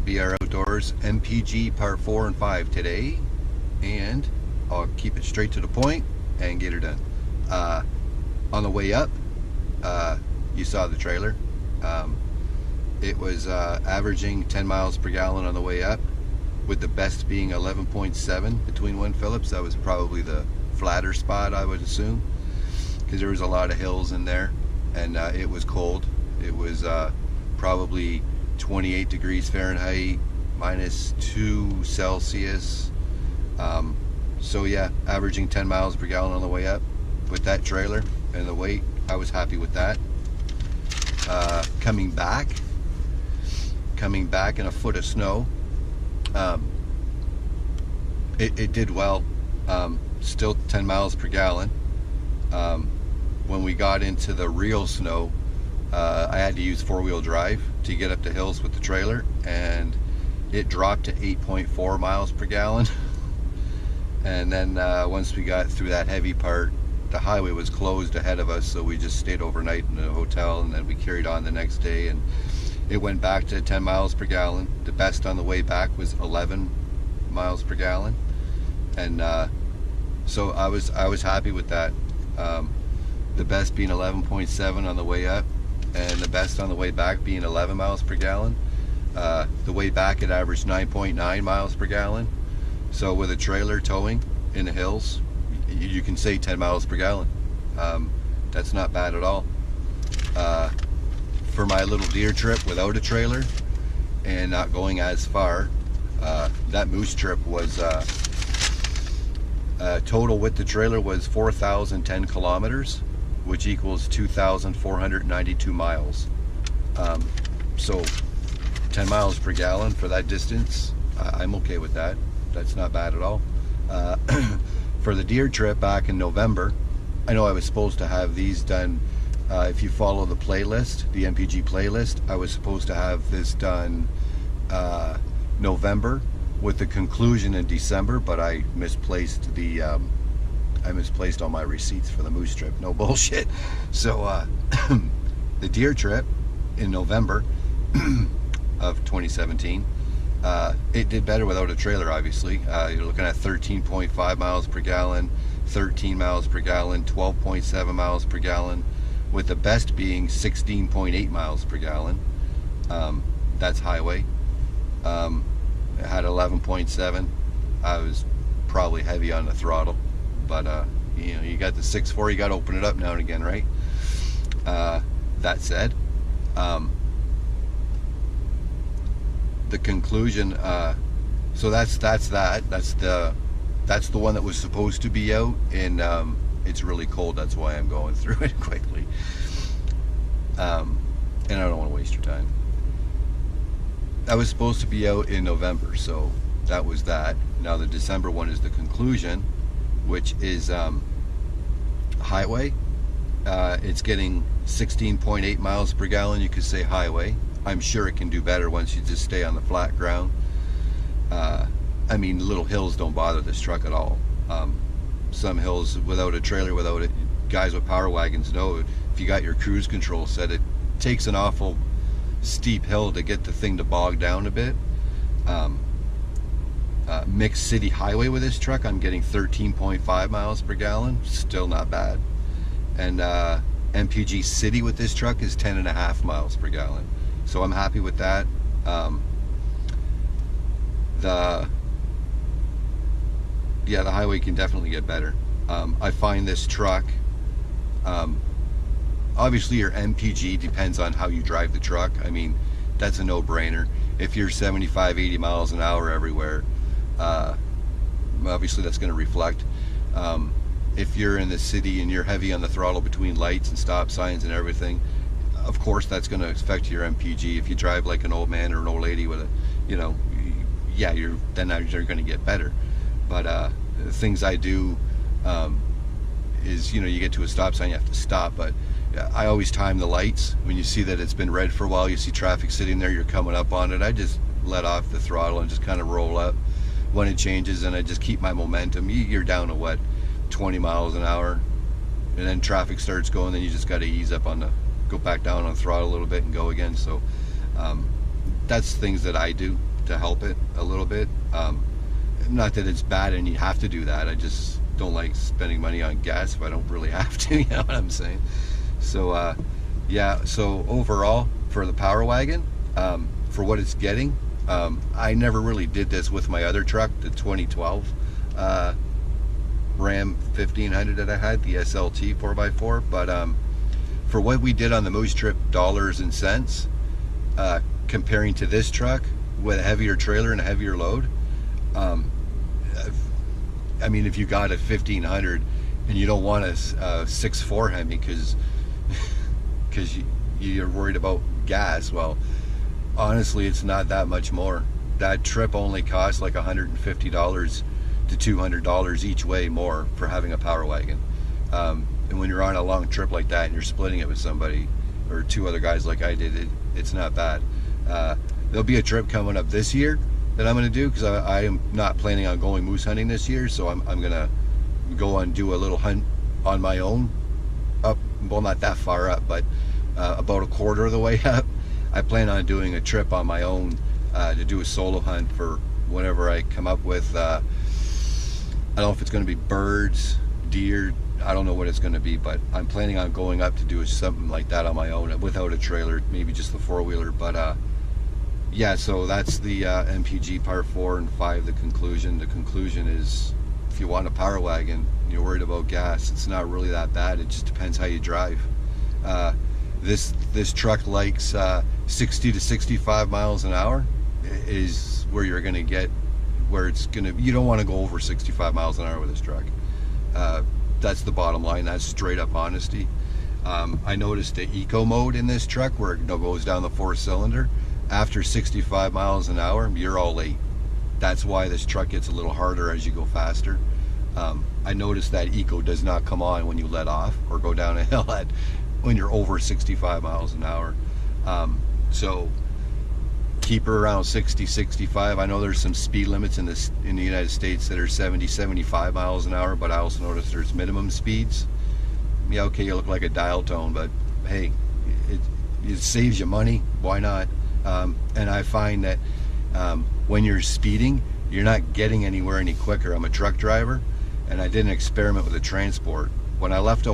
BR Outdoors MPG part 4 and 5 today, and I'll keep it straight to the point and get her done. On the way up, you saw the trailer. It was averaging 10 miles per gallon on the way up, with the best being 11.7 between one Phillips. That was probably the flatter spot, I would assume, because there was a lot of hills in there, and it was cold. It was probably 28 degrees Fahrenheit, -2 Celsius. So yeah, averaging 10 miles per gallon on the way up with that trailer and the weight. I was happy with that. Coming back in a foot of snow, it did well. Still 10 miles per gallon. When we got into the real snow, I had to use four-wheel drive to get up the hills with the trailer, and it dropped to 8.4 miles per gallon. And then once we got through that heavy part, the highway was closed ahead of us, so we just stayed overnight in a hotel, and then we carried on the next day, and it went back to 10 miles per gallon. The best on the way back was 11 miles per gallon, and so I was happy with that. The best being 11.7 on the way up, and the best on the way back being 11 miles per gallon. The way back it averaged 9.9 miles per gallon. So with a trailer towing in the hills, you can say 10 miles per gallon. That's not bad at all. For my little deer trip without a trailer and not going as far, that moose trip was total with the trailer was 4,010 kilometers, which equals 2,492 miles. So 10 miles per gallon for that distance, I'm okay with that. That's not bad at all. For the deer trip back in November, I know I was supposed to have these done. If you follow the playlist, the MPG playlist, I was supposed to have this done November with the conclusion in December, but I misplaced all my receipts for the moose trip. No bullshit. So the deer trip in November of 2017, it did better without a trailer, obviously. You're looking at 13.5 miles per gallon, 13 miles per gallon, 12.7 miles per gallon, with the best being 16.8 miles per gallon. That's highway. It had 11.7. I was probably heavy on the throttle, but you know, you got the 6.4, you got to open it up now and again, right? That said, the conclusion, so that's the one that was supposed to be out, and it's really cold. That's why I'm going through it quickly, and I don't want to waste your time. That was supposed to be out in November, so that was that. Now the December one is the conclusion, which is highway. It's getting 16.8 miles per gallon. You could say highway. I'm sure it can do better once you just stay on the flat ground. I mean, little hills don't bother this truck at all. Some hills without a trailer, without it, guys with power wagons know, if you got your cruise control set, it takes an awful steep hill to get the thing to bog down a bit. Mixed city highway with this truck, I'm getting 13.5 miles per gallon. Still not bad. And MPG city with this truck is 10.5 miles per gallon. So I'm happy with that. The highway can definitely get better. I find this truck, obviously your MPG depends on how you drive the truck. I mean, that's a no-brainer. If you're 75, 80 miles an hour everywhere, obviously that's going to reflect. If you're in the city and you're heavy on the throttle between lights and stop signs and everything, of course that's going to affect your MPG. If you drive like an old man or an old lady with a, you know, yeah, you're going to get better. But things I do is, you know, you get to a stop sign, you have to stop, but I always time the lights. When you see that it's been red for a while, you see traffic sitting there, you're coming up on it, I just let off the throttle and just kind of roll up when it changes, and I just keep my momentum. You're down to what, 20 miles an hour, and then traffic starts going, then you just got to ease up on the, go back down on the throttle a little bit and go again. So that's things that I do. to help it a little bit. Not that it's bad and you have to do that. I just don't like spending money on gas if I don't really have to. You know what I'm saying? So yeah. So overall, for the Power Wagon, for what it's getting, I never really did this with my other truck, the 2012 Ram 1500 that I had, the SLT 4x4. But for what we did on the Moose trip, dollars and cents, comparing to this truck with a heavier trailer and a heavier load, I mean, if you got a 1500 and you don't want a 6.4 Hemi because you're worried about gas, well, honestly, it's not that much more. That trip only costs like $150 to $200 each way more for having a Power Wagon. And when you're on a long trip like that and you're splitting it with somebody or two other guys like I did, it's not bad. There'll be a trip coming up this year that I'm going to do, because I am not planning on going moose hunting this year, so I'm going to go and do a little hunt on my own up, well, not that far up, but about a quarter of the way up. I plan on doing a trip on my own to do a solo hunt for whenever I come up with, I don't know if it's going to be birds, deer, I don't know what it's going to be, but I'm planning on going up to do something like that on my own without a trailer, maybe just the four-wheeler. But yeah, so that's the MPG part 4 and 5, the conclusion. The conclusion is, if you want a Power Wagon, you're worried about gas, it's not really that bad. It just depends how you drive. This truck likes 60 to 65 miles an hour is where you're going to get, where it's going to, you don't want to go over 65 miles an hour with this truck. That's the bottom line. That's straight up honesty. I noticed the eco mode in this truck, where it goes down the 4-cylinder, after 65 miles an hour, you're all late. That's why this truck gets a little harder as you go faster. I noticed that eco does not come on when you let off or go down a hill when you're over 65 miles an hour. So keep her around 60, 65. I know there's some speed limits in the United States that are 70, 75 miles an hour, but I also noticed there's minimum speeds. Yeah, okay, you look like a dial tone, but hey, it saves you money. Why not? And I find that when you're speeding, you're not getting anywhere any quicker. I'm a truck driver, and I did an experiment with a transport. When I left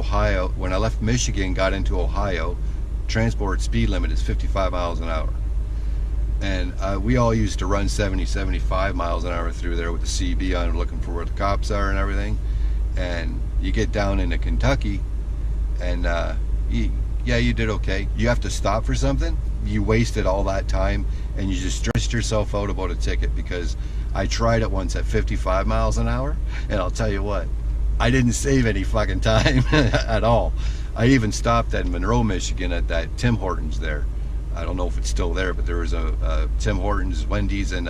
Michigan, got into Ohio, transport speed limit is 55 miles an hour. And we all used to run 70, 75 miles an hour through there with the CB on, looking for where the cops are and everything. And you get down into Kentucky, and yeah, you did okay. You have to stop for something. You wasted all that time, and you just stressed yourself out about a ticket, because I tried it once at 55 miles an hour, and I'll tell you what, I didn't save any fucking time at all. I even stopped at Monroe, Michigan at that Tim Hortons there. I don't know if it's still there, but there was a Tim Hortons, Wendy's, in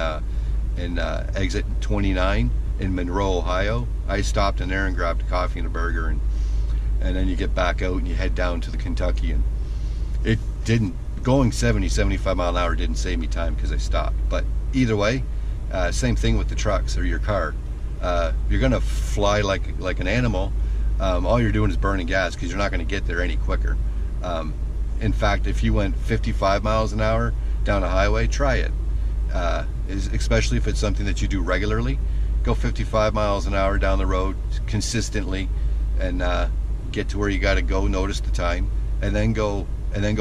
exit 29 in Monroe, Ohio. I stopped in there and grabbed a coffee and a burger, and then you get back out and you head down to the Kentucky, and it didn't, going 70, 75 mile an hour didn't save me time because I stopped. But either way, same thing with the trucks or your car. You're gonna fly like an animal. All you're doing is burning gas, because you're not going to get there any quicker. In fact, if you went 55 miles an hour down a highway, try it. Especially if it's something that you do regularly. Go 55 miles an hour down the road consistently, and get to where you got to go, notice the time, and then go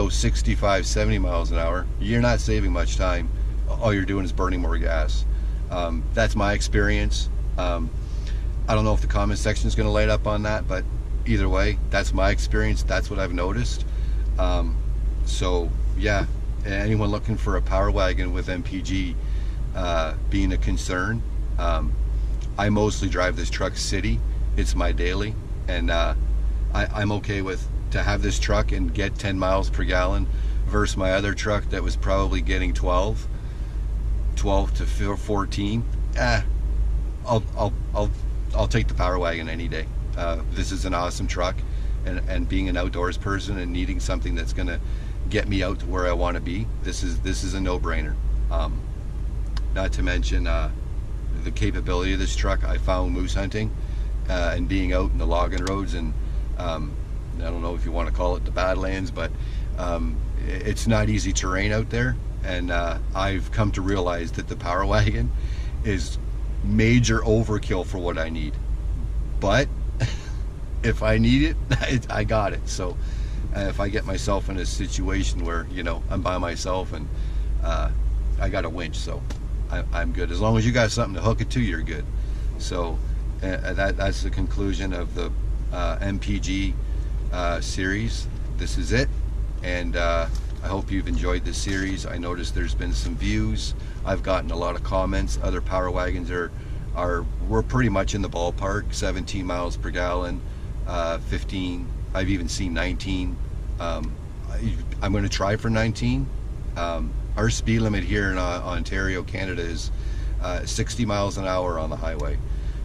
65, 70 miles an hour. You're not saving much time. All you're doing is burning more gas. That's my experience. I don't know if the comment section is going to light up on that, but either way, that's my experience. That's what I've noticed. So yeah, anyone looking for a Power Wagon with MPG being a concern, I mostly drive this truck city. It's my daily, and I'm okay with to have this truck and get 10 miles per gallon versus my other truck that was probably getting 12 to 14. I'll take the Power Wagon any day. This is an awesome truck, and being an outdoors person and needing something that's going to get me out to where I want to be, this is a no-brainer. Not to mention the capability of this truck. I found moose hunting and being out in the logging roads, and I don't know if you want to call it the Badlands, but it's not easy terrain out there. And I've come to realize that the Power Wagon is major overkill for what I need. But if I need it, I got it. So if I get myself in a situation where, you know, I'm by myself and I got a winch, so I'm good. As long as you got something to hook it to, you're good. So that's the conclusion of the MPG series. This is it, and I hope you've enjoyed this series. I noticed there's been some views. I've gotten a lot of comments. Other Power Wagons we're pretty much in the ballpark. 17 miles per gallon, 15. I've even seen 19. I'm going to try for 19. Our speed limit here in Ontario, Canada is 60 miles an hour on the highway.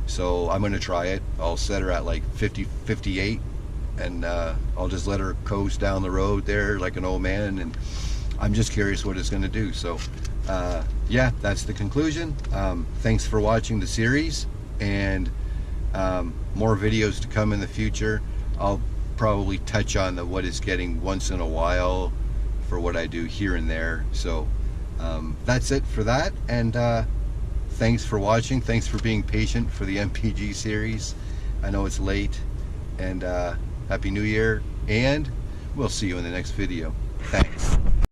So I'm going to try it. I'll set her at like 50, 58, and I'll just let her coast down the road there like an old man, and I'm just curious what it's going to do. So yeah, that's the conclusion. Thanks for watching the series, and more videos to come in the future. I'll probably touch on what is getting once in a while for what I do here and there. So that's it for that, and thanks for watching. Thanks for being patient for the MPG series. I know it's late, and Happy New Year, and we'll see you in the next video. Thanks.